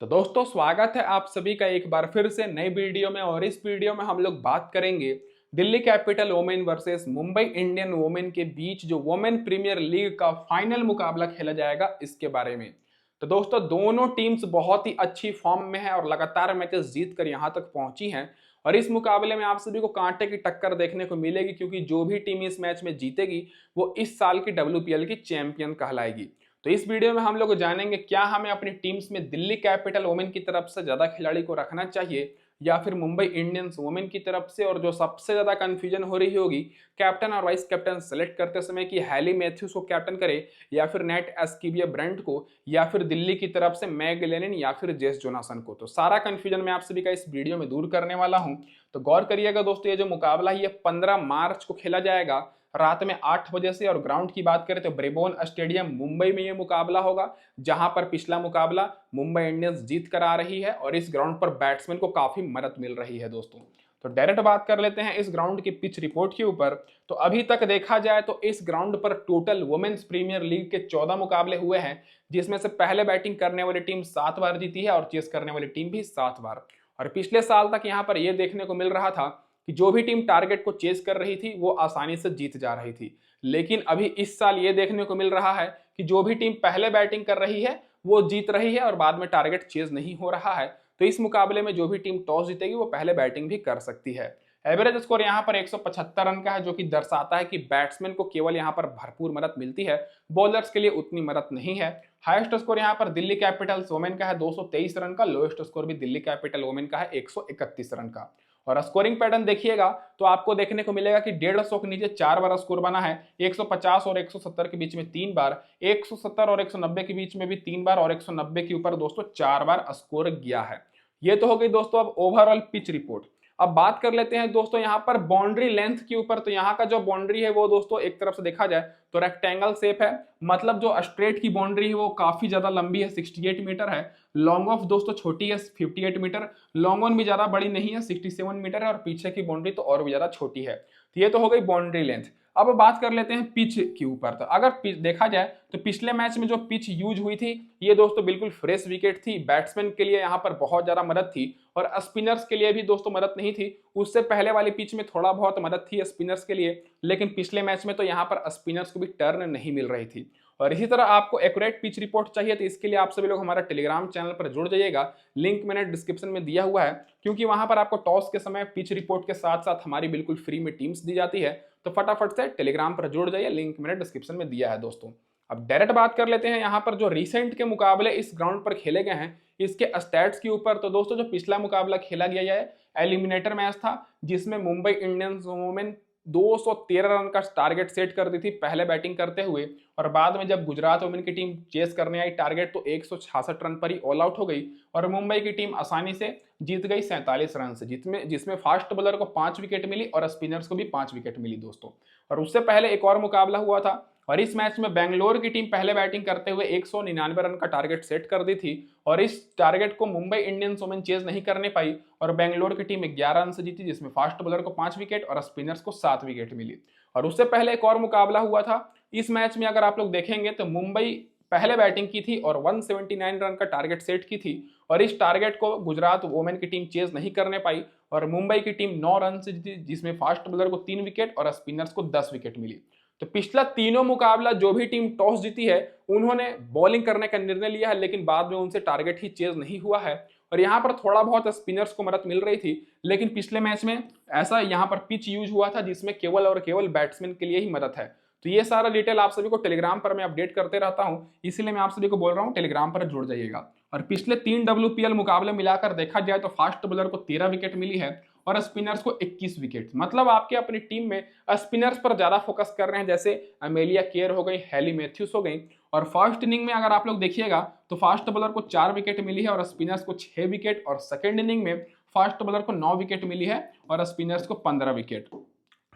तो दोस्तों स्वागत है आप सभी का एक बार फिर से नई वीडियो में। और इस वीडियो में हम लोग बात करेंगे Delhi capital women versus Mumbai Indian women के बीच जो वोमेन प्रीमियर लीग का फाइनल मुकाबला खेला जाएगा इसके बारे में। तो दोस्तों दोनों टीम्स बहुत ही अच्छी फॉर्म में है और लगातार मैचेस जीत कर यहाँ तक पहुंची हैं। और इस मुकाबले में आप सभी को कांटे की टक्कर देखने को मिलेगी, क्योंकि जो भी टीम इस मैच में जीतेगी वो इस साल की WPL की चैंपियन कहलाएगी। तो इस वीडियो में हम लोग जानेंगे क्या हमें अपनी टीम्स में दिल्ली कैपिटल वुमेन की तरफ से ज्यादा खिलाड़ी को रखना चाहिए या फिर मुंबई इंडियंस वुमेन की तरफ से। और जो सबसे ज्यादा कंफ्यूजन हो रही होगी कैप्टन और वाइस कैप्टन सेलेक्ट करते समय कि हैली मैथ्यूज को कैप्टन करे या फिर नेट एस्किविया ब्रेंट को या फिर दिल्ली की तरफ से मैग लेनिन या फिर जेस जोनासन को। तो सारा कंफ्यूजन मैं आप सभी का इस वीडियो में दूर करने वाला हूं। तो गौर करिएगा दोस्तों, ये जो मुकाबला है ये 15 मार्च को खेला जाएगा रात में 8 बजे से। और ग्राउंड की बात करें तो ब्रेबोन स्टेडियम मुंबई में ये मुकाबला होगा, जहां पर पिछला मुकाबला मुंबई इंडियंस जीत कर आ रही है और इस ग्राउंड पर बैट्समैन को काफी मदद मिल रही है दोस्तों। तो डायरेक्ट बात कर लेते हैं इस ग्राउंड की पिच रिपोर्ट के ऊपर। तो अभी तक देखा जाए तो इस ग्राउंड पर टोटल वुमेन्स प्रीमियर लीग के 14 मुकाबले हुए हैं, जिसमें से पहले बैटिंग करने वाली टीम 7 बार जीती है और चेस करने वाली टीम भी 7 बार। और पिछले साल तक यहाँ पर यह देखने को मिल रहा था कि जो भी टीम टारगेट को चेस कर रही थी वो आसानी से जीत जा रही थी। लेकिन अभी इस साल ये देखने को मिल रहा है कि जो भी टीम पहले बैटिंग कर रही है वो जीत रही है और बाद में टारगेट चेज नहीं हो रहा है। तो इस मुकाबले में जो भी टीम टॉस जीतेगी वो पहले बैटिंग भी कर सकती है। एवरेज स्कोर यहाँ पर 175 रन का है, जो कि दर्शाता है कि बैट्समैन को केवल यहाँ पर भरपूर मदद मिलती है, बॉलर्स के लिए उतनी मदद नहीं है। हाईएस्ट स्कोर यहाँ पर दिल्ली कैपिटल्स वुमेन का है 223 रन का, लोएस्ट स्कोर भी दिल्ली कैपिटल वुमेन का है 131 रन का। और स्कोरिंग पैटर्न देखिएगा तो आपको देखने को मिलेगा कि 150 के नीचे 4 बार स्कोर बना है, 150 और 170 के बीच में 3 बार, 170 और 190 के बीच में भी 3 बार और 190 के ऊपर दोस्तों 4 बार स्कोर गया है। ये तो हो गई दोस्तों अब ओवरऑल पिच रिपोर्ट। अब बात कर लेते हैं दोस्तों यहाँ पर बाउंड्री लेंथ के ऊपर। तो यहाँ का जो बाउंड्री है वो दोस्तों एक तरफ से देखा जाए तो रेक्टेंगल शेप है, मतलब जो स्ट्रेट की बाउंड्री है वो काफी ज्यादा लंबी है, 68 मीटर है। लॉन्ग ऑफ दोस्तों छोटी है 58 मीटर, लॉन्ग ऑन भी ज्यादा बड़ी नहीं है 67 मीटर है, और पीछे की बाउंड्री तो और भी ज्यादा छोटी है। तो ये तो हो गई बाउंड्री लेंथ। अब बात कर लेते हैं पिच के ऊपर। तो अगर देखा जाए तो पिछले मैच में जो पिच यूज हुई थी ये दोस्तों बिल्कुल फ्रेश विकेट थी, बैट्समैन के लिए यहाँ पर बहुत ज्यादा मदद थी और स्पिनर्स के लिए भी दोस्तों मदद नहीं थी। उससे पहले वाली पिच में थोड़ा बहुत मदद थी स्पिनर्स के लिए, लेकिन पिछले मैच में तो यहाँ पर स्पिनर्स को भी टर्न नहीं मिल रही थी। और इसी तरह आपको एक्यूरेट पिच रिपोर्ट चाहिए तो इसके लिए आप सभी लोग हमारा टेलीग्राम चैनल पर जुड़ जाइएगा, लिंक मैंने डिस्क्रिप्शन में दिया हुआ है, क्योंकि वहां पर आपको टॉस के समय पिच रिपोर्ट के साथ साथ हमारी बिल्कुल फ्री में टीम्स दी जाती है। तो फटाफट से टेलीग्राम पर जुड़ जाइए, लिंक मैंने डिस्क्रिप्शन में दिया है दोस्तों। अब डायरेक्ट बात कर लेते हैं यहाँ पर जो रिसेंट के मुकाबले इस ग्राउंड पर खेले गए हैं इसके स्टैट्स के ऊपर। तो दोस्तों जो पिछला मुकाबला खेला गया है एलिमिनेटर मैच था, जिसमें मुंबई इंडियंस वुमेन 213 रन का टारगेट सेट कर दी थी पहले बैटिंग करते हुए, और बाद में जब गुजरात वुमेन की टीम चेस करने आई टारगेट तो 166 रन पर ही ऑल आउट हो गई और मुंबई की टीम आसानी से जीत गई 47 रन से, जिसमें फास्ट बॉलर को 5 विकेट मिली और स्पिनर्स को भी 5 विकेट मिली दोस्तों। और उससे पहले एक और मुकाबला हुआ था और इस मैच में बेंगलोर की टीम पहले बैटिंग करते हुए 199 रन का टारगेट सेट कर दी थी और इस टारगेट को मुंबई इंडियंस वुमेन चेज नहीं करने पाई और बेंगलोर की टीम 11 रन से जीती, जिसमें फास्ट बॉलर को 5 विकेट और स्पिनर्स को 7 विकेट मिली। और उससे पहले एक और मुकाबला हुआ था। इस मैच में अगर आप लोग देखेंगे तो मुंबई पहले बैटिंग की थी और 179 रन का टारगेट सेट की थी और इस टारगेट को गुजरात वुमेन की टीम चेज नहीं करने पाई और मुंबई की टीम 9 रन से जीती, जिसमें फास्ट बॉलर को 3 विकेट और स्पिनर्स को 10 विकेट मिली। तो पिछला तीनों मुकाबला जो भी टीम टॉस जीती है उन्होंने बॉलिंग करने का निर्णय लिया है, लेकिन बाद में उनसे टारगेट ही चेज नहीं हुआ है और यहाँ पर थोड़ा बहुत स्पिनर्स को मदद मिल रही थी। लेकिन पिछले मैच में ऐसा यहाँ पर पिच यूज हुआ था जिसमें केवल और केवल बैट्समैन के लिए ही मदद है। तो ये सारा डिटेल आप सभी को टेलीग्राम पर मैं अपडेट करते रहता हूँ, इसीलिए मैं आप सभी को बोल रहा हूँ टेलीग्राम पर जुड़ जाइएगा। और पिछले 3 WPL मुकाबले मिलाकर देखा जाए तो फास्ट बॉलर को 13 विकेट मिली है और स्पिनर्स को 21 विकेट। मतलब आपके अपनी टीम में स्पिनर्स पर ज्यादा फोकस कर रहे हैं, जैसे अमेलिया केयर हो गई, हैली मैथ्यूज हो गई। और फर्स्ट इनिंग में अगर आप लोग देखिएगा तो फास्ट बॉलर को 4 विकेट मिली है और स्पिनर्स को 6 विकेट, और सेकेंड इनिंग में फास्ट बॉलर को 9 विकेट मिली है और स्पिनर्स को 15 विकेट।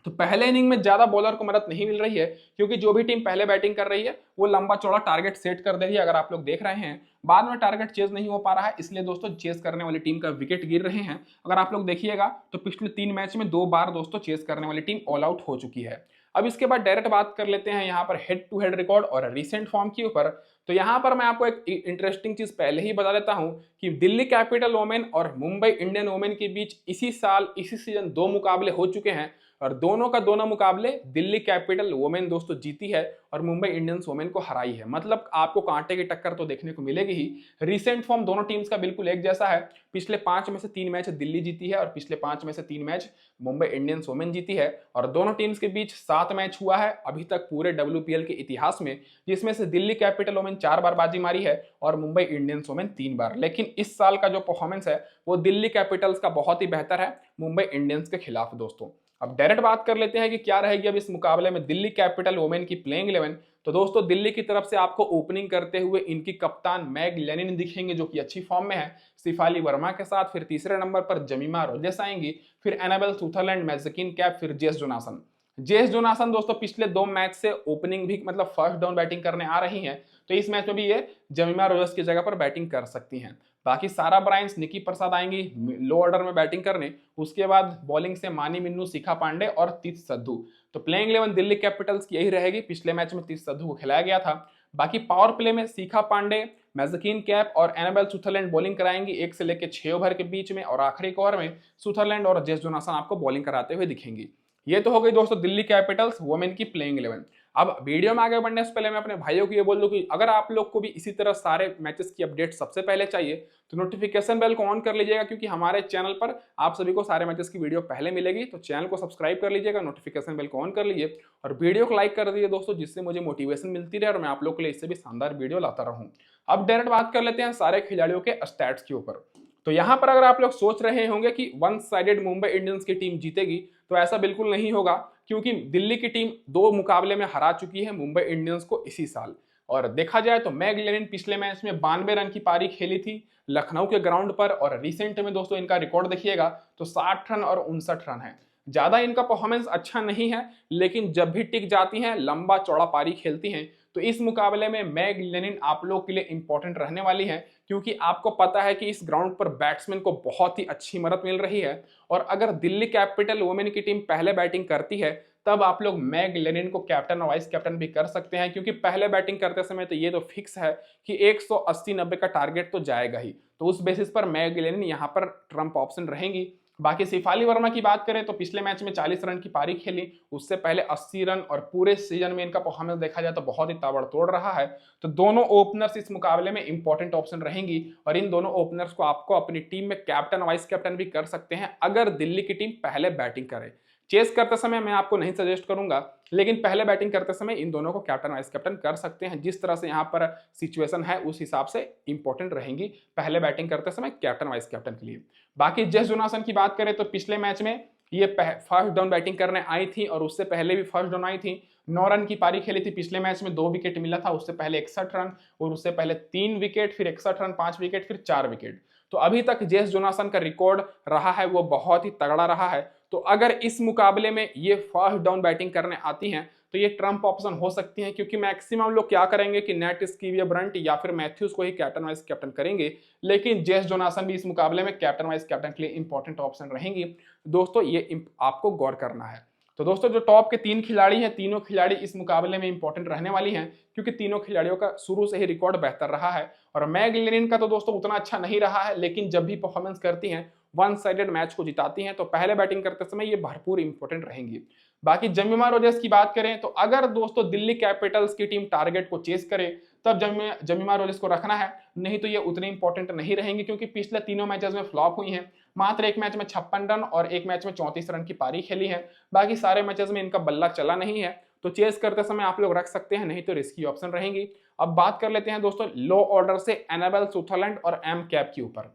तो पहले इनिंग में ज्यादा बॉलर को मदद नहीं मिल रही है, क्योंकि जो भी टीम पहले बैटिंग कर रही है वो लंबा चौड़ा टारगेट सेट कर दे रही है। अगर आप लोग देख रहे हैं बाद में टारगेट चेज नहीं हो पा रहा है, इसलिए दोस्तों चेज करने वाली टीम का विकेट गिर रहे हैं। अगर आप लोग देखिएगा तो पिछले 3 मैच में 2 बार दोस्तों चेज करने वाली टीम ऑल आउट हो चुकी है। अब इसके बाद डायरेक्ट बात कर लेते हैं यहाँ पर हेड टू हेड रिकॉर्ड और रिसेंट फॉर्म के ऊपर। तो यहाँ पर मैं आपको एक इंटरेस्टिंग चीज पहले ही बता देता हूँ कि दिल्ली कैपिटल वोमेन और मुंबई इंडियन वोमेन के बीच इसी साल इसी सीजन 2 मुकाबले हो चुके हैं और दोनों का दोनों मुकाबले दिल्ली कैपिटल वोमेन दोस्तों जीती है और मुंबई इंडियंस वोमेन को हराई है। मतलब आपको कांटे की टक्कर तो देखने को मिलेगी ही। रिसेंट फॉर्म दोनों टीम्स का बिल्कुल एक जैसा है। पिछले 5 में से 3 मैच दिल्ली जीती है और पिछले 5 में से 3 मैच मुंबई इंडियंस वोमेन जीती है और दोनों टीम्स के बीच 7 मैच हुआ है अभी तक पूरे WPL के इतिहास में, जिसमें से दिल्ली कैपिटल वोमेन 4 बार बाजी मारी है और मुंबई इंडियंस वोमेन 3 बार। लेकिन इस साल का जो परफॉर्मेंस है वो दिल्ली कैपिटल्स का बहुत ही बेहतर है मुंबई इंडियंस के खिलाफ दोस्तों। अब डायरेक्ट बात कर लेते हैं कि क्या रहेगी अब इस मुकाबले में दिल्ली कैपिटल वोमेन की प्लेइंग 11। तो दोस्तों दिल्ली की तरफ से आपको ओपनिंग करते हुए इनकी कप्तान मैग लेनिन दिखेंगे जो कि अच्छी फॉर्म में है सिफाली वर्मा के साथ। फिर तीसरे नंबर पर जमीमा रोजेस आएंगी, फिर एनाबेल सुथरलैंड, मैजकिन कैप, फिर जेस जोनासन। जेस जोनासन दोस्तों पिछले 2 मैच से ओपनिंग भी मतलब फर्स्ट डाउन बैटिंग करने आ रही हैं, तो इस मैच में भी ये जमीमा रोजेस की जगह पर बैटिंग कर सकती हैं। बाकी सारा ब्रायंस, निकी प्रसाद आएंगी लो ऑर्डर में बैटिंग करने। उसके बाद बॉलिंग से मानी मिन्नू, शिखा पांडे और तीस सद्धू। तो प्लेइंग 11 दिल्ली कैपिटल्स की यही रहेगी। पिछले मैच में तीस सद्धू को खिलाया गया था। बाकी पावर प्ले में शिखा पांडे, मैजकिन कैप और एनाबेल सुथरलैंड बॉलिंग कराएंगी 1 से लेकर 6 ओवर के बीच में और आखिरी ओवर में सुथरलैंड और जेस जोनासन आपको बॉलिंग कराते हुए दिखेंगी। ये तो हो गई दोस्तों दिल्ली कैपिटल्स वुमेन की प्लेइंग 11। अब वीडियो में आगे बढ़ने से पहले मैं अपने भाइयों को ये बोल दूं कि अगर आप लोग को भी इसी तरह सारे मैचेस की अपडेट सबसे पहले चाहिए तो नोटिफिकेशन बेल को ऑन कर लीजिएगा, क्योंकि हमारे चैनल पर आप सभी को सारे मैचेस की वीडियो पहले मिलेगी। तो चैनल को सब्सक्राइब कर लीजिएगा, नोटिफिकेशन बेल को ऑन कर लीजिए और वीडियो को लाइक कर दीजिए दोस्तों, जिससे मुझे मोटिवेशन मिलती रहे और मैं आप लोग के लिए इससे भी शानदार वीडियो लाता रहूं। अब डायरेक्ट बात कर लेते हैं सारे खिलाड़ियों के स्टैट्स के ऊपर। तो यहां पर अगर आप लोग सोच रहे होंगे कि वन साइडेड मुंबई इंडियंस की टीम जीतेगी, तो ऐसा बिल्कुल नहीं होगा, क्योंकि दिल्ली की टीम 2 मुकाबले में हरा चुकी है मुंबई इंडियंस को इसी साल। और देखा जाए तो मैग लेनिन पिछले मैच में 92 रन की पारी खेली थी लखनऊ के ग्राउंड पर और रिसेंट में दोस्तों इनका रिकॉर्ड देखिएगा तो 60 रन और 59 रन है। ज्यादा इनका परफॉर्मेंस अच्छा नहीं है, लेकिन जब भी टिक जाती हैं, लंबा चौड़ा पारी खेलती हैं, तो इस मुकाबले में मैग लेनिन आप लोग के लिए इंपॉर्टेंट रहने वाली है, क्योंकि आपको पता है कि इस ग्राउंड पर बैट्समैन को बहुत ही अच्छी मदद मिल रही है। और अगर दिल्ली कैपिटल वुमेन की टीम पहले बैटिंग करती है तब आप लोग मैग लेनिन को कैप्टन और वाइस कैप्टन भी कर सकते हैं, क्योंकि पहले बैटिंग करते समय तो ये तो फिक्स है कि 180-90 का टारगेट तो जाएगा ही। तो उस बेसिस पर मैग लेनिन यहाँ पर ट्रम्प ऑप्शन रहेंगी। बाकी सिफाली वर्मा की बात करें तो पिछले मैच में 40 रन की पारी खेली, उससे पहले 80 रन और पूरे सीजन में इनका परफॉर्मेंस देखा जाए तो बहुत ही ताबड़तोड़ रहा है। तो दोनों ओपनर्स इस मुकाबले में इंपॉर्टेंट ऑप्शन रहेंगी और इन दोनों ओपनर्स को आपको अपनी टीम में कैप्टन वाइस कैप्टन भी कर सकते हैं अगर दिल्ली की टीम पहले बैटिंग करे। चेस करते समय मैं आपको नहीं सजेस्ट करूंगा, लेकिन पहले बैटिंग करते समय इन दोनों को कैप्टन वाइस कैप्टन कर सकते हैं। जिस तरह से यहाँ पर सिचुएशन है उस हिसाब से इंपॉर्टेंट रहेंगी पहले बैटिंग करते समय कैप्टन वाइस कैप्टन के लिए। बाकी जेस जोनासन की बात करें तो पिछले मैच में ये फर्स्ट डाउन बैटिंग करने आई थी और उससे पहले भी फर्स्ट डाउन आई थी। 9 रन की पारी खेली थी पिछले मैच में, 2 विकेट मिला था, उससे पहले 61 रन और उससे पहले 3 विकेट, फिर 61 रन, 5 विकेट, फिर 4 विकेट। तो अभी तक जेस जोनासन का रिकॉर्ड रहा है वो बहुत ही तगड़ा रहा है। तो अगर इस मुकाबले में ये फर्स्ट डाउन बैटिंग करने आती हैं तो ये ट्रम्प ऑप्शन हो सकती हैं, क्योंकि मैक्सिमम लोग क्या करेंगे कि नेट स्कीविया ब्रंट या फिर मैथ्यूज को ही कैप्टन वाइस कैप्टन करेंगे, लेकिन जेस जोनासन भी इस मुकाबले में कैप्टन वाइस कैप्टन के लिए इंपॉर्टेंट ऑप्शन रहेंगी दोस्तों, ये आपको गौर करना है। तो दोस्तों जो टॉप के 3 खिलाड़ी हैं, तीनों खिलाड़ी इस मुकाबले में इंपॉर्टेंट रहने वाली हैं, क्योंकि तीनों खिलाड़ियों का शुरू से ही रिकॉर्ड बेहतर रहा है। और मैग लेनिन का तो दोस्तों उतना अच्छा नहीं रहा है, लेकिन जब भी परफॉर्मेंस करती हैं, वन साइडेड मैच को जिताती हैं, तो पहले बैटिंग करते समय ये भरपूर इंपॉर्टेंट रहेंगी। बाकी जमीमा रोजेस की बात करें तो अगर दोस्तों दिल्ली कैपिटल्स की टीम टारगेट को चेस करे तब जमीमा रोजेस को रखना है, नहीं तो ये उतनी इंपॉर्टेंट नहीं रहेंगी, क्योंकि पिछले तीनों मैचेस में फ्लॉप हुई हैं। मात्र एक मैच में 56 रन और एक मैच में 34 रन की पारी खेली है। बाकी सारे मैचेस में इनका बल्ला चला नहीं है, तो चेस करते समय आप लोग रख सकते हैं, नहीं तो रिस्की ऑप्शन रहेंगी। अब बात कर लेते हैं दोस्तों लो ऑर्डर से एनाबेल सुथरलैंड और एम कैप के ऊपर।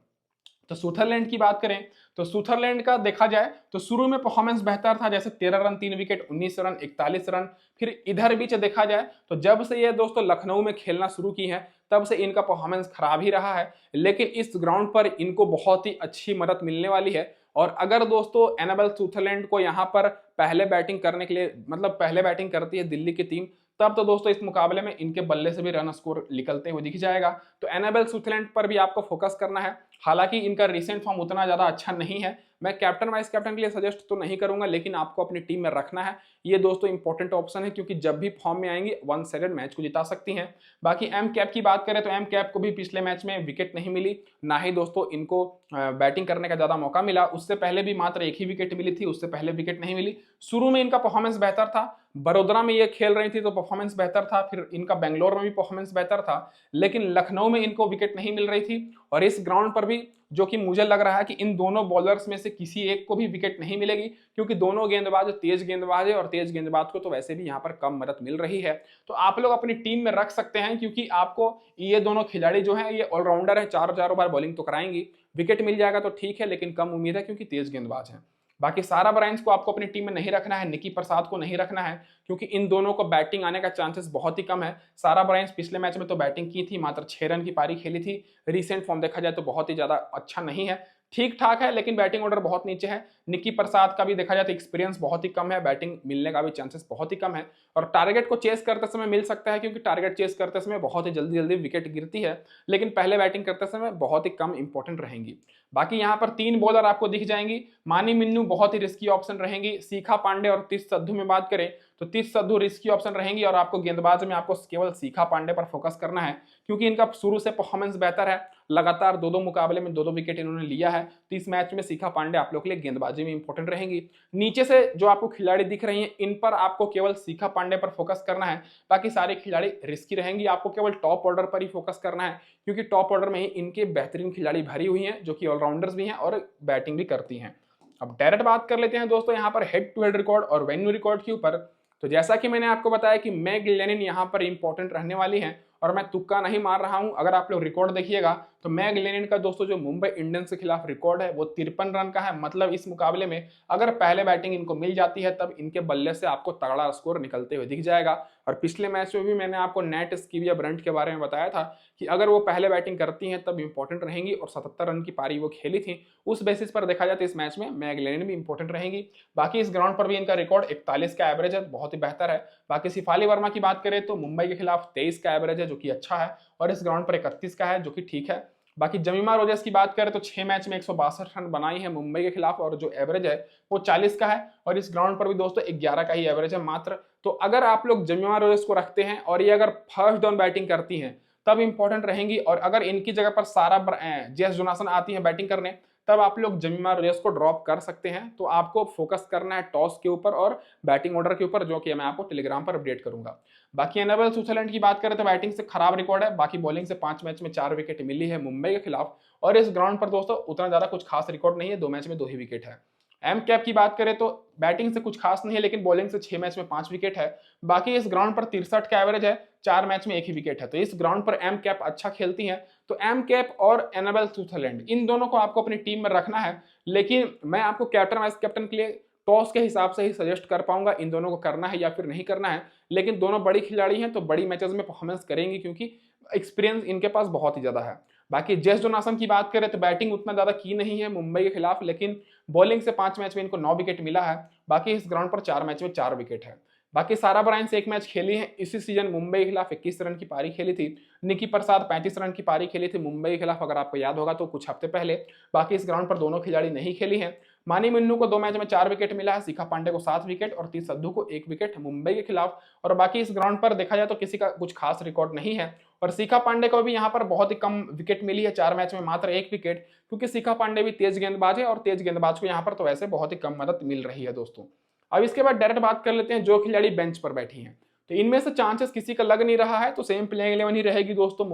तो सुथरलैंड की बात करें तो सुथरलैंड का देखा जाए तो शुरू में परफॉर्मेंस बेहतर था, जैसे 13 रन 3 विकेट 19 रन 41 रन। फिर इधर बीच देखा जाए तो जब से ये दोस्तों लखनऊ में खेलना शुरू की है तब से इनका परफॉर्मेंस खराब ही रहा है, लेकिन इस ग्राउंड पर इनको बहुत ही अच्छी मदद मिलने वाली है। और अगर दोस्तों एनाबेल सुथरलैंड को यहाँ पर पहले बैटिंग करने के लिए मतलब पहले बैटिंग करती है दिल्ली की टीम, तब तो दोस्तों इस मुकाबले में इनके बल्ले से भी रन स्कोर निकलते हुए दिख जाएगा। तो एनाबेल सूथलैंड पर भी आपको फोकस करना है। हालांकि इनका रिसेंट फॉर्म उतना ज्यादा अच्छा नहीं है, मैं कैप्टन वाइस कैप्टन के लिए सजेस्ट तो नहीं करूंगा, लेकिन आपको अपनी टीम में रखना है। ये दोस्तों इंपॉर्टेंट ऑप्शन है, क्योंकि जब भी फॉर्म में आएंगी वन साइडेड मैच को जिता सकती हैं। बाकी एम कैप की बात करें तो एम कैप को भी पिछले मैच में विकेट नहीं मिली, ना ही दोस्तों इनको बैटिंग करने का ज्यादा मौका मिला। उससे पहले भी मात्र एक ही विकेट मिली थी, उससे पहले विकेट नहीं मिली। शुरू में इनका परफॉर्मेंस बेहतर था, बड़ोदरा में ये खेल रही थी तो परफॉर्मेंस बेहतर था, फिर इनका बेंगलोर में भी परफॉर्मेंस बेहतर था, लेकिन लखनऊ में इनको विकेट नहीं मिल रही थी। और इस ग्राउंड पर भी जो कि मुझे लग रहा है कि इन दोनों बॉलर्स में से किसी एक को भी विकेट नहीं मिलेगी, क्योंकि दोनों गेंदबाज तेज गेंदबाज है और तेज गेंदबाज को तो वैसे भी यहाँ पर कम मदद मिल रही है। तो आप लोग अपनी टीम में रख सकते हैं, क्योंकि आपको ये दोनों खिलाड़ी जो है ये ऑलराउंडर है, चारों बार बॉलिंग तो कराएंगी। विकेट मिल जाएगा तो ठीक है, लेकिन कम उम्मीद है क्योंकि तेज गेंदबाज है। बाकी सारा ब्रायंस को आपको अपनी टीम में नहीं रखना है, निकी प्रसाद को नहीं रखना है, क्योंकि इन दोनों को बैटिंग आने का चांसेस बहुत ही कम है। सारा ब्रायंस पिछले मैच में तो बैटिंग की थी, मात्र 6 रन की पारी खेली थी। रिसेंट फॉर्म देखा जाए तो बहुत ही ज्यादा अच्छा नहीं है, ठीक ठाक है, लेकिन बैटिंग ऑर्डर बहुत नीचे है। निकी प्रसाद का भी देखा जाए तो एक्सपीरियंस बहुत ही कम है, बैटिंग मिलने का भी चांसेस बहुत ही कम है। और टारगेट को चेस करते समय मिल सकता है, क्योंकि टारगेट चेस करते समय बहुत ही जल्दी जल्दी विकेट गिरती है, लेकिन पहले बैटिंग करते समय बहुत ही कम इंपॉर्टेंट रहेंगी। बाकी यहाँ पर 3 बॉलर आपको दिख जाएंगी। मानी मिन्नू बहुत ही रिस्की ऑप्शन रहेंगी। शिखा पांडे और तीस संधू में बात करें तो तीस संधू रिस्की ऑप्शन रहेंगी, और आपको गेंदबाज में आपको केवल शिखा पांडे पर फोकस करना है, क्योंकि इनका शुरू से परफॉर्मेंस बेहतर है। लगातार 2-2 मुकाबले में 2-2 विकेट इन्होंने लिया है। तो इस मैच में शिखा पांडे आप लोग के लिए गेंदबाजी में इंपॉर्टेंट रहेंगी। नीचे से जो आपको खिलाड़ी दिख रही हैं, इन पर आपको केवल शिखा पांडे पर फोकस करना है। बाकी सारे खिलाड़ी रिस्की रहेंगी, आपको केवल टॉप ऑर्डर पर ही फोकस करना है, क्योंकि टॉप ऑर्डर में ही इनके बेहतरीन खिलाड़ी भरी हुई हैं, जो कि ऑलराउंडर्स भी हैं और बैटिंग भी करती हैं। अब डायरेक्ट बात कर लेते हैं दोस्तों यहाँ पर हेड टू हेड रिकॉर्ड और वेन्यू रिकॉर्ड के ऊपर। तो जैसा कि मैंने आपको बताया कि मैग लेनिन यहाँ पर इंपॉर्टेंट रहने वाली है, और मैं तुक्का नहीं मार रहा हूं। अगर आप लोग रिकॉर्ड देखिएगा तो मैग लेनिन का दोस्तों जो मुंबई इंडियंस के खिलाफ रिकॉर्ड है वो 53 रन का है। मतलब इस मुकाबले में अगर पहले बैटिंग इनको मिल जाती है तब इनके बल्ले से आपको तगड़ा स्कोर निकलते हुए दिख जाएगा। और पिछले मैच में भी मैंने आपको नेट स्कीविया ब्रंट के बारे में बताया था कि अगर वो पहले बैटिंग करती हैं तब इंपॉर्टेंट रहेंगी, और 77 रन की पारी वो खेली थी। उस बेसिस पर देखा जाए तो इस मैच में मैग लेनिन भी इंपॉर्टेंट रहेंगी। बाकी इस ग्राउंड पर भी इनका रिकॉर्ड 41 का एवरेज है, बहुत ही बेहतर है। बाकी शिफाली वर्मा की बात करें तो मुंबई के खिलाफ 23 का एवरेज है, जो कि अच्छा है, और इस ग्राउंड पर 31 का है, जो कि ठीक है। बाकी जमीमा रोजर्स की बात करें तो 6 मैच में 162 रन बनाई है मुंबई के खिलाफ, और जो एवरेज है वो 40 का है, और इस ग्राउंड पर भी दोस्तों 11 का ही एवरेज है मात्र। तो अगर आप लोग जमीमा रोजर्स को रखते हैं और ये अगर फर्स्ट डाउन बैटिंग करती हैं तब इंपॉर्टेंट रहेंगी, और अगर इनकी जगह पर सारा जेस जोनासन आती है बैटिंग करने तब आप लोग जमीमा रोजर्स को ड्रॉप कर सकते हैं। तो आपको फोकस करना है टॉस के ऊपर और बैटिंग ऑर्डर के ऊपर, जो कि मैं आपको टेलीग्राम पर अपडेट करूंगा। बाकी एनाबेल सूथरलैंड की बात करें तो बैटिंग से खराब रिकॉर्ड है, बाकी बॉलिंग से 5 मैच में 4 विकेट मिली है मुंबई के खिलाफ, और इस ग्राउंड पर दोस्तों उतना ज्यादा कुछ खास रिकॉर्ड नहीं है, 2 मैच में 2 ही विकेट है। एम कैप की बात करें तो बैटिंग से कुछ खास नहीं है, लेकिन बॉलिंग से 6 मैच में 5 विकेट है। बाकी इस ग्राउंड पर 63 का एवरेज है, 4 मैच में 1 ही विकेट है। तो इस ग्राउंड पर एम कैप अच्छा खेलती हैं। तो एम कैप और एनाबेल सूथरलैंड इन दोनों को आपको अपनी टीम में रखना है, लेकिन मैं आपको कैप्टन वाइस कैप्टन के लिए टॉस के हिसाब से ही सजेस्ट कर पाऊंगा इन दोनों को करना है या फिर नहीं करना है। लेकिन दोनों बड़ी खिलाड़ी हैं तो बड़ी मैचेस में परफॉर्मेंस करेंगी, क्योंकि एक्सपीरियंस इनके पास बहुत ही ज्यादा है। बाकी जेस जोनासन की बात करें तो बैटिंग उतना ज्यादा की नहीं है मुंबई के खिलाफ, लेकिन बॉलिंग से 5 मैच में इनको 9 विकेट मिला है। बाकी इस ग्राउंड पर 4 मैच में 4 विकेट है। बाकी सारा ब्रायंस 1 मैच खेली है इसी सीजन, मुंबई के खिलाफ 21 रन की पारी खेली थी। निकी प्रसाद 35 रन की पारी खेली थी मुंबई के खिलाफ, अगर आपको याद होगा तो कुछ हफ्ते पहले। बाकी इस ग्राउंड पर दोनों खिलाड़ी नहीं खेली हैं। मानी मिन्नू को 2 मैच में 4 विकेट मिला है, शिखा पांडे को 7 विकेट और तीस संधू को 1 विकेट मुंबई के खिलाफ। और बाकी इस ग्राउंड पर देखा जाए तो किसी का कुछ खास रिकॉर्ड नहीं है, और शिखा पांडे को भी यहाँ पर बहुत ही कम विकेट मिली है, 4 मैच में मात्र 1 विकेट, क्योंकि शिखा पांडे भी तेज गेंदबाज है, और तेज गेंदबाज को यहाँ पर तो वैसे बहुत ही कम मदद मिल रही है दोस्तों। अब इसके बाद डायरेक्ट बात कर लेते हैं जो खिलाड़ी बेंच पर बैठी हैं। तो इनमें से चांसेस किसी का लग नहीं रहा है, तो सेम प्लेइंग 11 ही रहेगी दोस्तों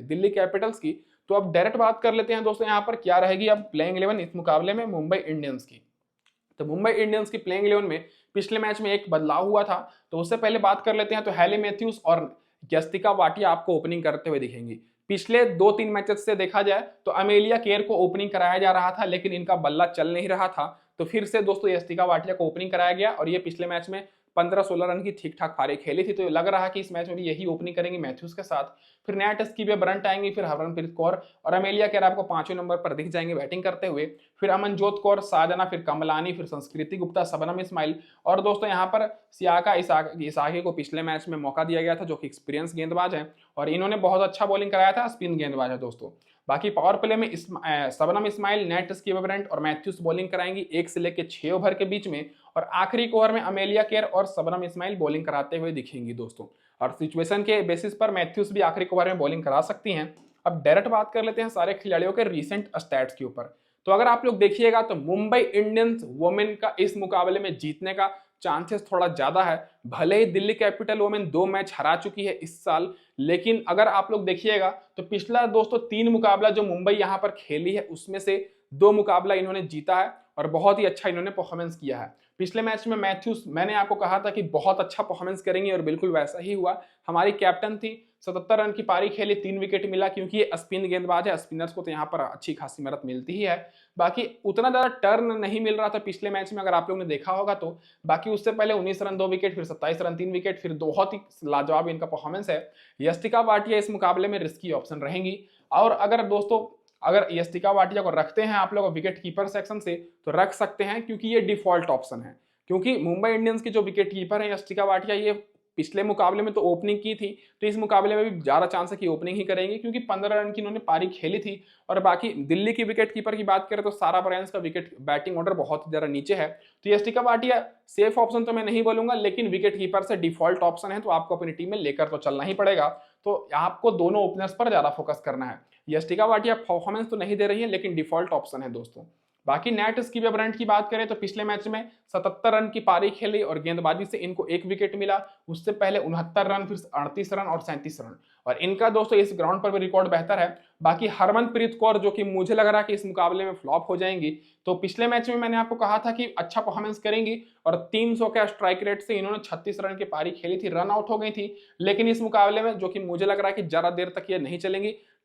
दिल्ली कैपिटल्स की। तो अब डायरेक्ट बात कर लेते हैं दोस्तों यहाँ पर क्या रहेगी अब प्लेइंग 11 इस मुकाबले में मुंबई इंडियंस की। तो मुंबई इंडियंस की प्लेइंग 11 में पिछले मैच में एक बदलाव हुआ था, तो उससे पहले बात कर लेते हैं। तो हैली मैथ्यूज और यस्तिका वाटिया आपको ओपनिंग करते हुए दिखेंगी। पिछले 2-3 मैचेस से देखा जाए तो अमेलिया केयर को ओपनिंग कराया जा रहा था, लेकिन इनका बल्ला चल नहीं रहा था, तो फिर से दोस्तों यस्तिका वाटिया को ओपनिंग कराया गया, और ये पिछले मैच में 15-16 रन की ठीक ठाक पारी खेली थी। तो लग रहा है कि इस मैच में भी यही ओपनिंग करेंगे मैथ्यूज के साथ, फिर नैट स्कीबे ब्रंट आएंगे, फिर हरमनप्रीत कौर और अमेलिया केर आपको 5वें नंबर पर दिख जाएंगे बैटिंग करते हुए, फिर अमनजोत कौर, साधना, फिर कमलानी, फिर संस्कृति गुप्ता, शबनम इस्माइल। और दोस्तों यहाँ पर सियाका इसाकी को पिछले मैच में मौका दिया गया था, जो कि एक्सपीरियंस गेंदबाज है और इन्होंने बहुत अच्छा बॉलिंग कराया था, स्पिन गेंदबाज है दोस्तों। बाकी पावर प्ले में शबनम इस्माइल, नेट स्कीबे ब्रंट और मैथ्यूज बॉलिंग कराएंगी 1 से लेकर 6 ओवर के बीच में, और आखिरी ओवर में अमेलिया केर और शबनम इस्माइल बॉलिंग कराते हुए दिखेंगी दोस्तों। और सिचुएशन के बेसिस पर मैथ्यूज भी आखिरी ओवर में बॉलिंग करा सकती हैं। अब डायरेक्ट बात कर लेते हैं सारे खिलाड़ियों के रीसेंट स्टैट्स के ऊपर। तो अगर आप लोग देखिएगा तो मुंबई इंडियंस वुमेन का इस मुकाबले में जीतने का चांसेस थोड़ा ज्यादा है। भले ही दिल्ली कैपिटल वुमेन 2 मैच हरा चुकी है इस साल, लेकिन अगर आप लोग देखिएगा तो पिछला दोस्तों 3 मुकाबला जो मुंबई यहां पर खेली है उसमें से 2 मुकाबला इन्होंने जीता है और बहुत ही अच्छा इन्होंने परफॉर्मेंस किया है। पिछले मैच में मैथ्यूज, मैंने आपको कहा था कि बहुत अच्छा परफॉर्मेंस करेंगे और बिल्कुल वैसा ही हुआ। हमारी कैप्टन थी, 77 रन की पारी खेली, 3 विकेट मिला, क्योंकि ये स्पिन गेंदबाज है, स्पिनर्स को तो यहाँ पर अच्छी खासी मदद मिलती ही है। बाकी उतना ज्यादा टर्न नहीं मिल रहा था पिछले मैच में, अगर आप लोगों ने देखा होगा तो। बाकी उससे पहले 19 रन 2 विकेट, फिर 27 रन 3 विकेट, फिर बहुत ही लाजवाब इनका परफॉर्मेंस है। यस्तिका भाटिया इस मुकाबले में रिस्की ऑप्शन रहेंगी, और अगर दोस्तों अगर यस्तिका भाटिया को रखते हैं आप लोग विकेट कीपर सेक्शन से तो रख सकते हैं, क्योंकि ये डिफॉल्ट ऑप्शन है। क्योंकि मुंबई इंडियंस की जो विकेट कीपर है यस्तिका भाटिया, ये पिछले मुकाबले में तो ओपनिंग की थी, तो इस मुकाबले में भी ज्यादा चांस है कि ओपनिंग ही करेंगे, क्योंकि 15 रन की इन्होंने पारी खेली थी। और बाकी दिल्ली की विकेट कीपर की बात करें तो सारा ब्रायंस का विकेट बैटिंग ऑर्डर बहुत ज्यादा नीचे है। तो यस्तिका भाटिया सेफ ऑप्शन तो मैं नहीं बोलूंगा, लेकिन विकेट कीपर से डिफॉल्ट ऑप्शन है, तो आपको अपनी टीम में लेकर तो चलना ही पड़ेगा। तो आपको दोनों ओपनर्स पर ज्यादा फोकस करना है। यस्टिका भाटिया परफॉर्मेंस तो नहीं दे रही है, लेकिन डिफॉल्ट ऑप्शन है दोस्तों। बाकी नेट स्कीबे ब्रंट की बात करें तो पिछले मैच में 77 रन की पारी खेली और गेंदबाजी से इनको 1 विकेट मिला। उससे पहले 69 रन, फिर 38 रन और 37 रन, और इनका दोस्तों इस ग्राउंड पर भी रिकॉर्ड बेहतर है। बाकी हरमनप्रीत कौर, जो कि मुझे लग रहा है कि इस मुकाबले में फ्लॉप हो जाएंगी, तो पिछले मैच में मैंने आपको कहा था कि अच्छा परफॉर्मेंस करेंगी और 300 के स्ट्राइक रेट से इन्होंने 36 रन की पारी खेली थी, रन आउट हो गई थी। लेकिन इस मुकाबले में, जो कि मुझे लग रहा है कि ज्यादा देर तक ये नहीं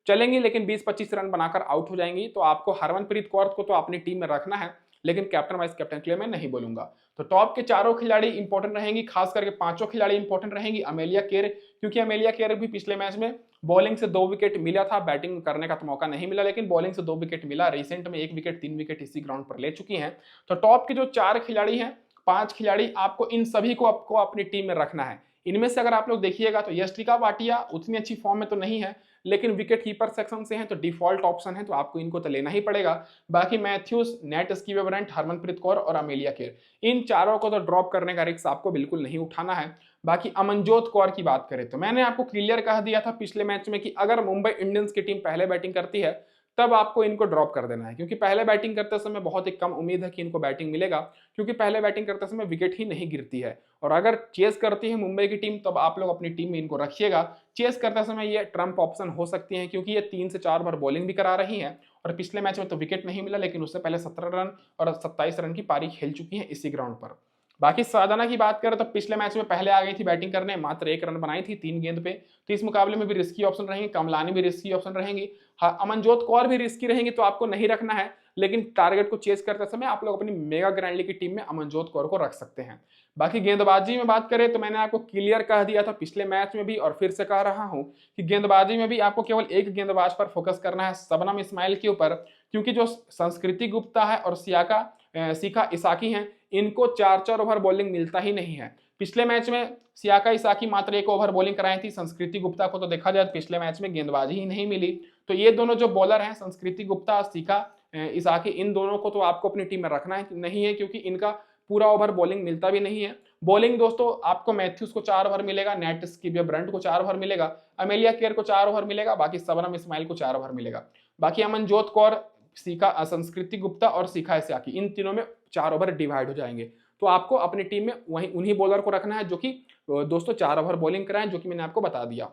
चलेंगी, लेकिन 20-25 रन बनाकर आउट हो जाएंगी। तो आपको हरमनप्रीत कौर को तो अपनी टीम में रखना है, लेकिन कैप्टन वाइस कैप्टन के लिए मैं नहीं बोलूंगा। तो टॉप के चारों खिलाड़ी इंपॉर्टेंट रहेंगी, खास करके 5 खिलाड़ी इंपॉर्टेंट रहेंगी। अमेलिया केर, क्योंकि अमेलिया केर भी पिछले मैच में बॉलिंग से 2 विकेट मिला था, बैटिंग करने का तो मौका नहीं मिला, लेकिन बॉलिंग से 2 विकेट मिला। रिसेंट में 1 विकेट 3 विकेट इसी ग्राउंड पर ले चुकी हैं। तो टॉप के जो 4 खिलाड़ी हैं, 5 खिलाड़ी, आपको इन सभी को आपको अपनी टीम में रखना है। इनमें से अगर आप लोग देखिएगा तो यस्टिका भाटिया उतनी अच्छी फॉर्म में तो नहीं है, लेकिन विकेट कीपर सेक्शन से हैं तो डिफॉल्ट ऑप्शन है, तो आपको इनको तो लेना ही पड़ेगा। बाकी मैथ्यूज, नेट स्कीबे ब्रंट, हरमनप्रीत कौर और अमेलिया केर, इन चारों को तो ड्रॉप करने का रिस्क आपको बिल्कुल नहीं उठाना है। बाकी अमनजोत कौर की बात करें तो मैंने आपको क्लियर कह दिया था पिछले मैच में कि अगर मुंबई इंडियंस की टीम पहले बैटिंग करती है तब आपको इनको ड्रॉप कर देना है, क्योंकि पहले बैटिंग करते समय बहुत ही कम उम्मीद है कि इनको बैटिंग मिलेगा, क्योंकि पहले बैटिंग करते समय विकेट ही नहीं गिरती है। और अगर चेस करती है मुंबई की टीम तब आप लोग अपनी टीम में इनको रखिएगा। चेस करते समय ये ट्रम्प ऑप्शन हो सकती है, क्योंकि ये 3 से 4 बार बॉलिंग भी करा रही है और पिछले मैच में तो विकेट नहीं मिला, लेकिन उससे पहले 17 रन और 27 रन की पारी खेल चुकी है इसी ग्राउंड पर। बाकी साधना की बात करें तो पिछले मैच में पहले आ गई थी बैटिंग करने, मात्र 1 रन बनाई थी 3 गेंद पे, तो इस मुकाबले में भी रिस्की ऑप्शन रहेंगे। कमलानी भी रिस्की ऑप्शन रहेंगी, हाँ, अमनजोत कौर भी रिस्की रहेंगी, तो आपको नहीं रखना है, लेकिन टारगेट को चेस करते समय आप लोग अपनी मेगा ग्रैंडली की टीम में अमनजोत कौर को रख सकते हैं। बाकी गेंदबाजी में बात करें तो मैंने आपको क्लियर कह दिया था पिछले मैच में भी और फिर से कह रहा हूं कि गेंदबाजी में भी आपको केवल एक गेंदबाज पर फोकस करना है, शबनम इस्माइल के ऊपर, क्योंकि जो संस्कृति गुप्ता है और सिखा इसाकी हैं, इनको 4-4 ओवर बॉलिंग मिलता ही नहीं है। पिछले मैच में सियाका इसाकी मात्र 1 ओवर बॉलिंग कराई थी, संस्कृति गुप्ता को तो देखा जाए पिछले मैच में गेंदबाजी ही नहीं मिली। तो ये दोनों जो बॉलर हैं, संस्कृति गुप्ता और सिखा इसाकी, इन दोनों को तो आपको अपनी टीम में रखना है नहीं है, क्योंकि इनका पूरा ओवर बॉलिंग मिलता भी नहीं है। बॉलिंग दोस्तों आपको मैथ्यूज को 4 ओवर मिलेगा, नेट स्कीबे ब्रंट को 4 ओवर मिलेगा, अमेलिया केर को 4 ओवर मिलेगा, बाकी शबनम इस्माइल को 4 ओवर मिलेगा। बाकी अमनजोत कौर, संस्कृति गुप्ता और सिखा इसाकी, इन तीनों में 4 ओवर डिवाइड हो जाएंगे। तो आपको अपनी टीम में वही उन्हीं बॉलर को रखना है जो कि दोस्तों 4 ओवर बॉलिंग कराएं, जो कि मैंने आपको बता दिया।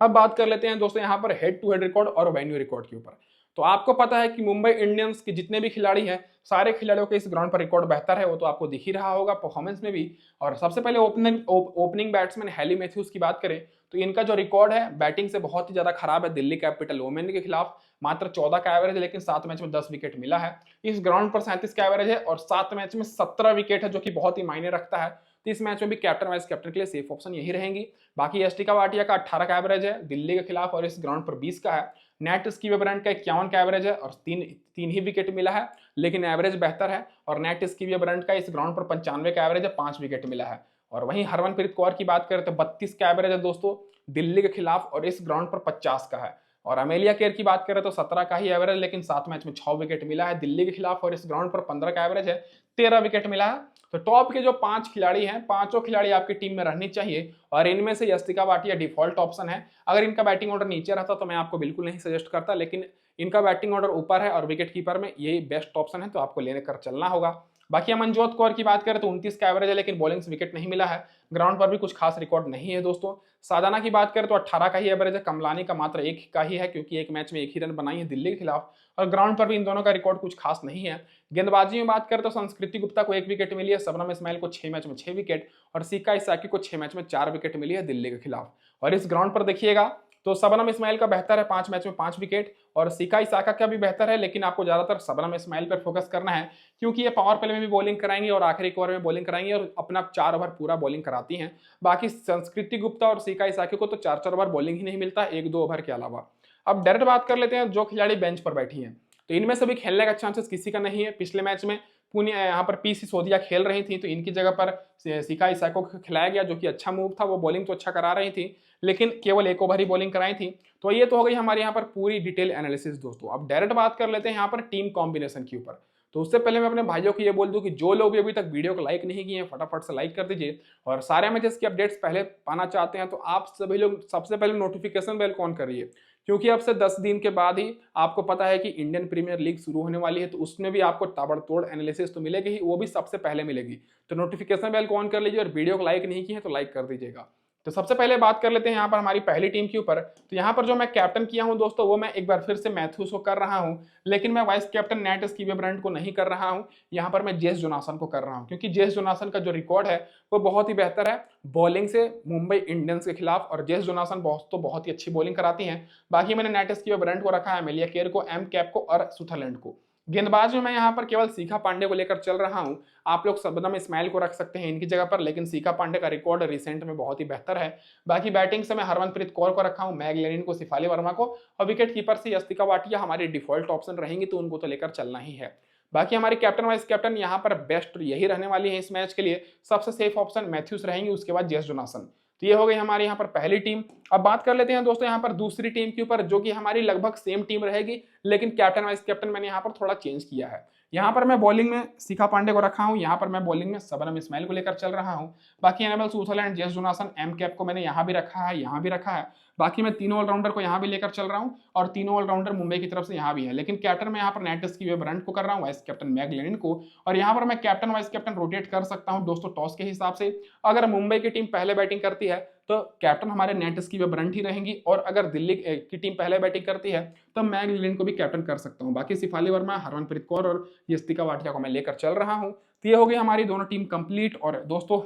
अब बात कर लेते हैं दोस्तों यहाँ पर हेड टू हेड रिकॉर्ड और वेन्यू रिकॉर्ड के ऊपर। तो आपको पता है कि मुंबई इंडियंस के जितने भी खिलाड़ी हैं, सारे खिलाड़ियों के इस ग्राउंड पर रिकॉर्ड बेहतर है, वो तो आपको दिख ही रहा होगा परफॉर्मेंस में भी। और सबसे पहले ओपनिंग बैट्समैन हैली मैथ्यूज की बात करें तो इनका जो रिकॉर्ड है बैटिंग से बहुत ही ज्यादा खराब है। दिल्ली कैपिटल वुमेन के खिलाफ मात्र 14 का एवरेज है, लेकिन 7 मैच में 10 विकेट मिला है। इस ग्राउंड पर 37 का एवरेज है और 7 मैच में 17 विकेट है, जो कि बहुत ही मायने रखता है। तो इस मैच में भी कैप्टन वाइस कैप्टन के लिए सेफ ऑप्शन यही रहेंगी। बाकी यष्टिका वाटिया का 18 का एवरेज है दिल्ली के खिलाफ और इस ग्राउंड पर 20 का है। नेट स्कीवर ब्रांड का 51 का एवरेज है और तीन ही विकेट मिला है, लेकिन एवरेज बेहतर है। और नेट स्कीवर ब्रांड का इस ग्राउंड पर 95 का एवरेज है, 5 विकेट मिला है। और वहीं हरमनप्रीत कौर की बात करें तो 32 का एवरेज है दोस्तों दिल्ली के खिलाफ और इस ग्राउंड पर 50 का है। और अमेलिया केयर की बात करें तो 17 का ही एवरेज, लेकिन 7 मैच में 6 विकेट मिला है दिल्ली के खिलाफ और इस ग्राउंड पर 15 का एवरेज है, 13 विकेट मिला है। तो टॉप के जो 5 खिलाड़ी हैं, पांचों खिलाड़ी आपकी टीम में रहनी चाहिए और इनमें से यस्तिका वाटिया डिफॉल्ट ऑप्शन है। अगर इनका बैटिंग ऑर्डर नीचे रहता तो मैं आपको बिल्कुल नहीं सजेस्ट करता, लेकिन इनका बैटिंग ऑर्डर ऊपर है और विकेट कीपर में यही बेस्ट ऑप्शन है, तो आपको लेकर चलना होगा। बाकी मनजोत कौर की बात करें तो 29 का एवरेज है, लेकिन बॉलिंग से विकेट नहीं मिला है। ग्राउंड पर भी कुछ खास रिकॉर्ड नहीं है दोस्तों। सादाना की बात करें तो 18 का ही एवरेज है, कमलानी का मात्र 1 का ही है क्योंकि एक मैच में 1 ही रन बनाई है दिल्ली के खिलाफ और ग्राउंड पर भी इन दोनों का रिकॉर्ड कुछ खास नहीं है। गेंदबाजी में बात करें तो संस्कृति गुप्ता को 1 विकेट मिली है, शबनम इस्माइल को 6 मैच में 6 विकेट और सिक्का इसाकी को 6 मैच में 4 विकेट मिली है दिल्ली के खिलाफ। और इस ग्राउंड पर देखिएगा तो शबनम इस्माइल का बेहतर है, 5 मैच में 5 विकेट और सिक्का इसाका का भी बेहतर है, लेकिन आपको ज्यादातर शबनम इस्माइल पर फोकस करना है क्योंकि ये पावर प्ले में भी बॉलिंग कराएंगे और आखिरी ओवर में बॉलिंग कराएंगे और अपना 4 ओवर पूरा बॉलिंग कराती हैं। बाकी संस्कृति गुप्ता और सिक्का इसाकी को तो 4-4 ओवर बॉलिंग ही नहीं मिलता 1-2 ओवर के अलावा। अब डायरेक्ट बात कर लेते हैं जो खिलाड़ी बेंच पर बैठी हैं, तो इनमें से भी खेलने का चांसेस किसी का नहीं है। पिछले मैच में पुणे यहाँ पर पी सिसोदिया खेल रही थी तो इनकी जगह पर सिक्का इसाको को खिलाया गया, जो कि अच्छा मूव था। वो बॉलिंग तो अच्छा करा रही थी लेकिन केवल 1 ओवर ही बॉलिंग कराई थी। तो ये तो हो गई हमारे यहाँ पर पूरी डिटेल एनालिसिस दोस्तों। अब डायरेक्ट बात कर लेते हैं यहाँ पर टीम कॉम्बिनेशन के ऊपर। तो उससे पहले मैं अपने भाइयों को ये बोल दूं कि जो लोग भी अभी तक वीडियो को लाइक नहीं किए हैं फटाफट से लाइक कर दीजिए और सारे मैचेस की अपडेट्स पहले पाना चाहते हैं तो आप सभी लोग सबसे पहले नोटिफिकेशन बेल ऑन करिए, क्योंकि अब से 10 दिन के बाद ही आपको पता है कि इंडियन प्रीमियर लीग शुरू होने वाली है, तो उसमें भी आपको ताबड़तोड़ एनालिसिस तो मिलेगी ही, वो भी सबसे पहले मिलेगी। तो नोटिफिकेशन बेल को ऑन कर लीजिए और वीडियो को लाइक नहीं किए हैं तो लाइक कर दीजिएगा। तो सबसे पहले बात कर लेते हैं यहाँ पर हमारी पहली टीम के ऊपर। तो यहाँ पर जो मैं कैप्टन किया हूँ दोस्तों वो मैं एक बार फिर से मैथ्यूस को कर रहा हूँ, लेकिन मैं vice captain net skewer brand को नहीं कर रहा हूँ। यहाँ पर मैं जेस जोनासन को कर रहा हूँ क्योंकि जेस जोनासन का जो रिकॉर्ड है वो बहुत ही बेहतर है बॉलिंग से मुंबई इंडियंस के खिलाफ और जेस जोनासन बहुत ही अच्छी बॉलिंग कराती हैं। बाकी मैंने नेट स्कीवर ब्रांड को रखा है, एमेलिया केयर को, एम कैप को और सुथरलैंड को। गेंदबाज में मैं यहाँ पर केवल शिखा पांडे को लेकर चल रहा हूं। आप लोग शबनम इस्माइल को रख सकते हैं इनकी जगह पर, लेकिन शिखा पांडे का रिकॉर्ड रिसेंट में बहुत ही बेहतर है। बाकी बैटिंग से मैं हरमनप्रीत कौर को रखा हूं, मैग लेनिन को, सिफाली वर्मा को और विकेट कीपर से यस्तिका वाटिया हमारी डिफॉल्ट ऑप्शन रहेंगी, तो उनको तो लेकर चलना ही है। बाकी हमारी कैप्टन वाइस कैप्टन यहाँ पर बेस्ट यही रहने वाली है इस मैच के लिए। सबसे सेफ ऑप्शन मैथ्यूस रहेंगी, उसके बाद जेस जोनासन। तो ये हो गई हमारे यहाँ पर पहली टीम। अब बात कर लेते हैं दोस्तों यहाँ पर दूसरी टीम के ऊपर, जो कि हमारी लगभग सेम टीम रहेगी, लेकिन कैप्टन वाइस कैप्टन मैंने यहाँ पर थोड़ा चेंज किया है। यहाँ पर मैं बॉलिंग में शिखा पांडे को रखा हूँ, यहाँ पर मैं बॉलिंग में शबनम इस्माइल को लेकर चल रहा हूँ। बाकी Annabel Sutherland, Jess Jonassen, M Kapp को मैंने यहाँ भी रखा है, यहाँ भी रखा है। बाकी मैं तीनों ऑलराउंडर को यहाँ भी लेकर चल रहा हूँ और तीनों ऑलराउंडर मुंबई की तरफ से यहाँ भी है, लेकिन कैप्टन में यहाँ पर नेट स्कीवर ब्रांड को कर रहा हूँ, वाइस कैप्टन मैग लेनिन को। और यहाँ पर मैं कैप्टन वाइस कैप्टन रोटेट कर सकता हूँ दोस्तों टॉस के हिसाब से। अगर मुंबई की टीम पहले बैटिंग करती है तो कैप्टन हमारे नेट स्कीवर ब्रांड ही रहेंगी, और अगर दिल्ली की टीम पहले बैटिंग करती है तो मैग लेनिन को भी कैप्टन कर सकता हूँ। बाकी सिफाली वर्मा, हरमनप्रीत कौर और यस्तिका वाटिया को मैं लेकर चल रहा हूँ। तो ये हो गई हमारी दोनों टीम कंप्लीट। और दोस्तों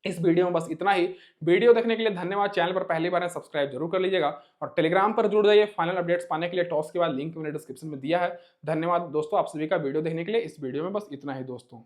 इस वीडियो में बस इतना ही। वीडियो देखने के लिए धन्यवाद। चैनल पर पहली बार है सब्सक्राइब जरूर कर लीजिएगा और टेलीग्राम पर जुड़ जाइए फाइनल अपडेट्स पाने के लिए। टॉस के बाद लिंक मैंने डिस्क्रिप्शन में दिया है। धन्यवाद दोस्तों आप सभी का वीडियो देखने के लिए। इस वीडियो में बस इतना ही दोस्तों।